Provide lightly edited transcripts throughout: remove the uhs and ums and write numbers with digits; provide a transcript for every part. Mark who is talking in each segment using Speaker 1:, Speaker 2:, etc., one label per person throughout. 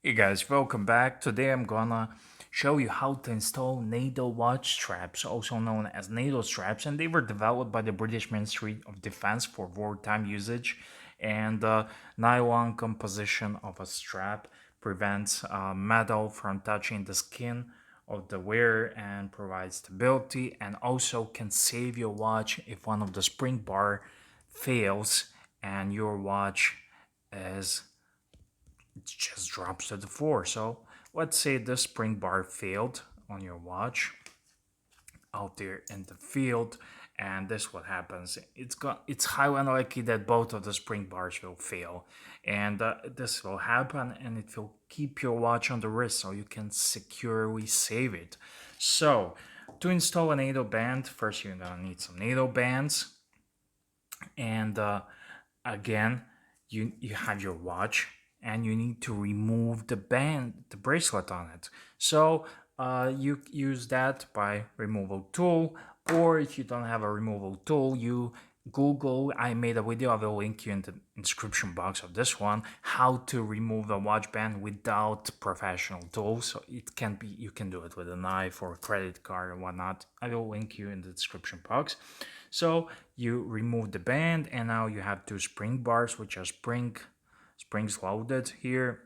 Speaker 1: Hey guys, welcome back. Today I'm gonna show you how to install NATO watch straps, also known as NATO straps, and they were developed by the British Ministry of Defense for wartime usage. And the nylon composition of a strap prevents metal from touching the skin of the wearer and provides stability, and also can save your watch if one of the spring bar fails and your watch is it just drops to the floor. So let's say the spring bar failed on your watch out there in the field, and this what happens. It's highly unlikely that both of the spring bars will fail, and this will happen, and it will keep your watch on the wrist so you can securely save it. So to install a NATO band, first you're gonna need some NATO bands, and again, you have your watch and you need to remove the band, the bracelet on it. So you use that by removal tool, or if you don't have a removal tool, you Google. I made a video. I will link you in the description box of this one how to remove the watch band without professional tools. So it can be you can do it with a knife or a credit card or whatnot. I will link you in the description box. So you remove the band, and now you have two spring bars, which are springs loaded here,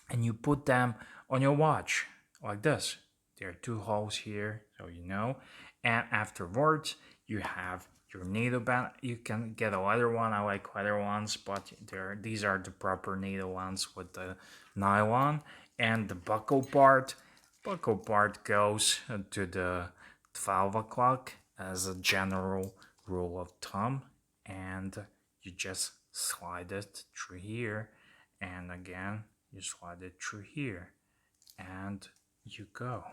Speaker 1: and you put them on your watch like this. There are two holes here, so you know. And afterwards, you have your NATO band. You can get a leather one. I like leather ones, but these are the proper NATO ones with the nylon. And the buckle part. Buckle part goes to the 12 o'clock as a general rule of thumb, and you just slide it through here, and again you slide it through here, and you go.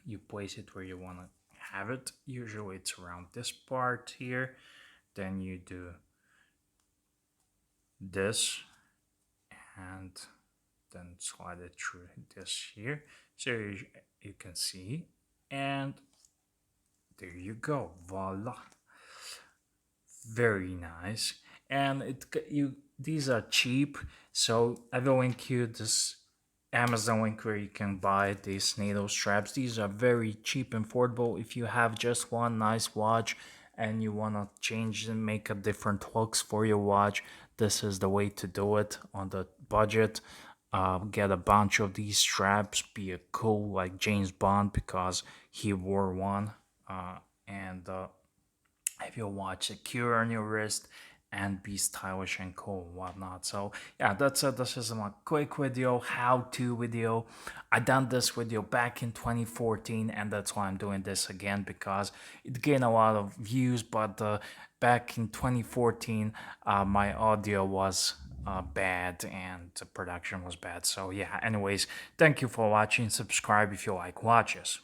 Speaker 1: You place it where you want to have it. Usually it's around this part here. Then you do this and then slide it through this here, so you can see, and there you go. Voila, very nice. And these are cheap, so I will link you this Amazon link where you can buy these NATO straps. These are very cheap and affordable. If you have just one nice watch and you want to change and make a different looks for your watch, this is the way to do it on the budget. Get a bunch of these straps, be a cool like James Bond because he wore one, and have your watch secure on your wrist and be stylish and cool and whatnot. So yeah, that's it. This is my quick video, how-to video. I done this video back in 2014, and that's why I'm doing this again, because it gained a lot of views. But back in 2014, my audio was bad and the production was bad. So yeah, anyways, thank you for watching. Subscribe if you like watches.